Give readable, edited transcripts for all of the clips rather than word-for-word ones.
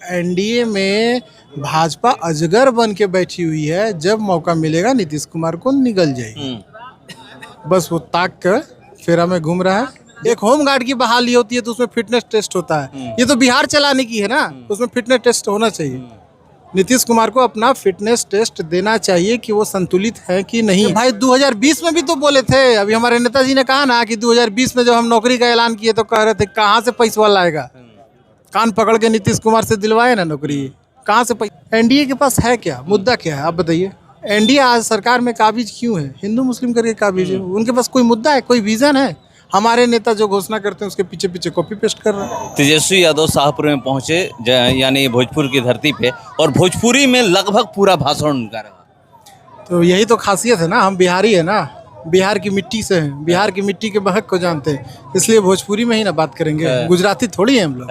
NDA में भाजपा अजगर बन के बैठी हुई है, जब मौका मिलेगा नीतीश कुमार को निगल जाएगी। बस वो ताक कर फेरा में घूम रहा है। एक होमगार्ड की बहाली होती है तो उसमें फिटनेस टेस्ट होता है, ये तो बिहार चलाने की है ना, उसमें फिटनेस टेस्ट होना चाहिए। नीतीश कुमार को अपना फिटनेस टेस्ट देना चाहिए कि वो संतुलित है कि नहीं। भाई 2020 में भी तो बोले थे, अभी हमारे नेताजी ने कहा ना कि 2020 में जब हम नौकरी का ऐलान किए तो कह रहे थे कहाँ से पैसा लाएगा। कान पकड़ के नीतीश कुमार से दिलवाए ना नौकरी, कहाँ से पैसा। एनडीए के पास है क्या, मुद्दा क्या है आप बताइए। एनडीए आज सरकार में काबिज क्यों है, हिंदू मुस्लिम करके काबिज है। उनके पास कोई मुद्दा है, कोई विजन है। हमारे नेता जो घोषणा करते हैं उसके पीछे पीछे कॉपी पेस्ट कर रहे हैं। तेजस्वी यादव शाहपुर में पहुंचे, यानी भोजपुर की धरती पे, और भोजपुरी में लगभग पूरा भाषण उनका रहा। तो यही तो खासियत है ना, हम बिहारी है ना, बिहार की मिट्टी से हैं, बिहार की मिट्टी के महक को जानते हैं, इसलिए भोजपुरी में ही ना बात करेंगे। गुजराती थोड़ी है हम लोग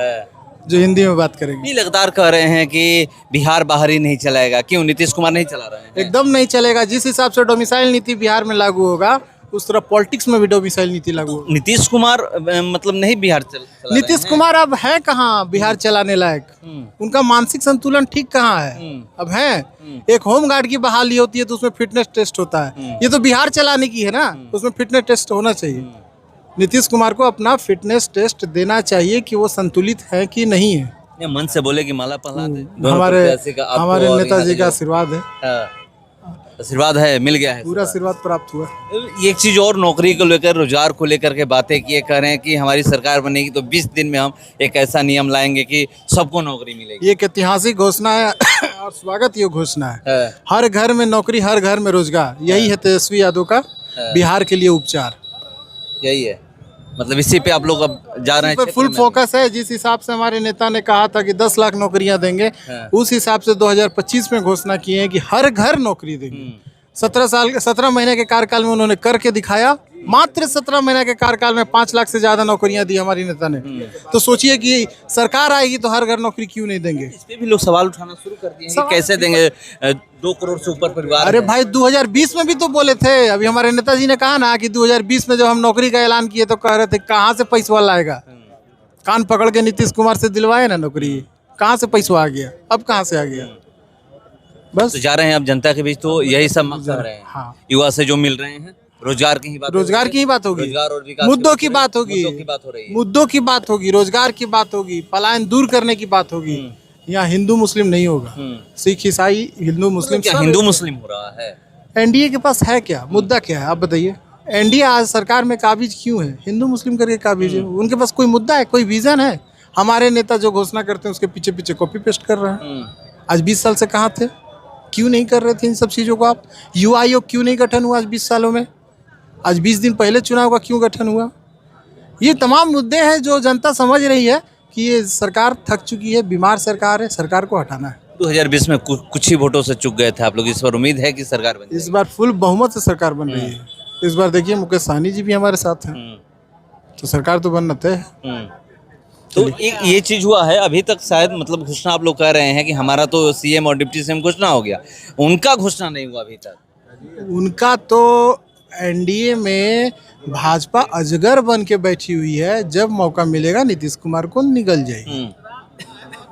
जो हिंदी में बात करेंगे। लगातार कह रहे हैं कि बिहार बाहर ही नहीं चलाएगा, क्यों नीतीश कुमार नहीं चला रहे हैं? एकदम नहीं चलेगा। जिस हिसाब से डोमिसाइल नीति बिहार में लागू होगा उस तरह पॉलिटिक्स में भी डोमिसाइल नीति लागू होगा। नीतीश कुमार मतलब नहीं बिहार चला नीतीश कुमार अब है कहाँ बिहार चलाने लायक, उनका मानसिक संतुलन ठीक कहाँ है अब है। एक होमगार्ड की बहाली होती है तो उसमें फिटनेस टेस्ट होता है, ये तो बिहार चलाने की है ना, उसमें फिटनेस टेस्ट होना चाहिए। नीतीश कुमार को अपना फिटनेस टेस्ट देना चाहिए कि वो संतुलित है कि नहीं है। मन से बोले कि माला प्रहलाद हमारे नेताजी का आशीर्वाद है। आशीर्वाद है, मिल गया है, पूरा आशीर्वाद प्राप्त हुआ। एक चीज और, नौकरी को लेकर, रोजगार को लेकर के बातें किए, कह रहे हैं कि हमारी सरकार बनेगी तो 20 दिन में हम एक ऐसा नियम लाएंगे कि सबको नौकरी मिलेगी। ये एक ऐतिहासिक घोषणा है और स्वागत योग्य घोषणा है। हर घर में नौकरी, हर घर में रोजगार, यही है तेजस्वी यादव का बिहार के लिए उपचार। यही है, मतलब इसी पे आप लोग अब जा रहे हैं, फुल फोकस है। जिस हिसाब से हमारे नेता ने कहा था कि 10 लाख नौकरियां देंगे, उस हिसाब से 2025 में घोषणा की है कि हर घर नौकरी देंगे। 17 महीने के कार्यकाल में उन्होंने करके दिखाया। मात्र 17 महीने के कार्यकाल में 5 लाख से ज्यादा नौकरियां दी हमारी नेता ने। तो सोचिए कि सरकार आएगी तो हर घर नौकरी क्यों नहीं देंगे। इस पे भी लोग सवाल उठाना शुरू कर दिए हैं, कैसे देंगे 2 करोड़ से ऊपर परिवार। अरे भाई 2020 में भी तो बोले थे, अभी हमारे नेताजी ने कहा ना कि 2020 में जब हम नौकरी का ऐलान किए तो कह रहे थे कहाँ से पैसा लाएगा। कान पकड़ के नीतीश कुमार से दिलवाए ना नौकरी, कहाँ से पैसा आ गया, अब कहाँ से आ गया। बस तो जा रहे हैं अब जनता के बीच, तो यही सब मकसद रहे हैं। हाँ, युवा से जो मिल रहे हैं, रोजगार की ही बात, रोजगार की ही बात होगी, रोजगार और विकास, मुद्दों की बात होगी, मुद्दों की बात होगी, रोजगार की बात होगी, पलायन दूर करने की बात होगी। यहाँ हिंदू मुस्लिम नहीं होगा, सिख ईसाई हिंदू मुस्लिम, क्या हिंदू मुस्लिम हो रहा है। एनडीए के पास है क्या, मुद्दा क्या है आप बताइए। एनडीए आज सरकार में काबिज क्यों है, हिंदू मुस्लिम करके काबिज है। उनके पास कोई मुद्दा है, कोई विजन है। हमारे नेता जो घोषणा करते हैं उसके पीछे पीछे कॉपी पेस्ट कर रहे हैं। आज 20 साल से कहाँ थे, क्यों नहीं कर रहे थे इन सब चीज़ों को आप। युवा आयोग क्यों नहीं गठन हुआ आज 20 सालों में। आज 20 दिन पहले चुनाव का क्यों गठन हुआ। ये तमाम मुद्दे हैं जो जनता समझ रही है कि ये सरकार थक चुकी है, बीमार सरकार है, सरकार को हटाना है। 2020 में कुछ ही वोटों से चुक गए थे आप लोग, इस बार उम्मीद है कि सरकार बने। इस बार फुल बहुमत से सरकार बन रही है। इस बार देखिए मुकेश सहनी जी भी हमारे साथ हैं, तो सरकार तो बनना तय है। तो एक ये चीज हुआ है अभी तक, शायद मतलब घोषणा आप लोग कह रहे हैं कि हमारा तो सीएम और डिप्टी सीएम घोषणा हो गया, उनका घोषणा नहीं हुआ अभी तक। उनका तो एनडीए में भाजपा अजगर बन के बैठी हुई है, जब मौका मिलेगा नीतीश कुमार को निगल जाएगी।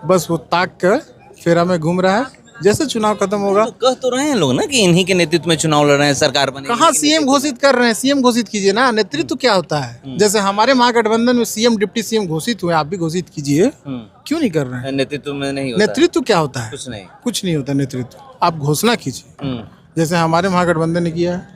बस वो ताक कर फेरा में घूम रहा है। जैसे चुनाव खत्म होगा, तो कह तो रहे हैं लोग ना कि इन्हीं के नेतृत्व में चुनाव लड़ रहे हैं, सरकार बनेगी। कहाँ सीएम घोषित कर रहे हैं, सीएम घोषित कीजिए ना। नेतृत्व क्या होता है, जैसे हमारे महागठबंधन में सीएम डिप्टी सीएम घोषित हुए, आप भी घोषित कीजिए। क्यों नहीं कर रहे हैं। नेतृत्व में नहीं होता। नेतृत्व क्या होता है, कुछ नहीं, कुछ नहीं होता नेतृत्व। आप घोषणा कीजिए, जैसे हमारे महागठबंधन ने किया है।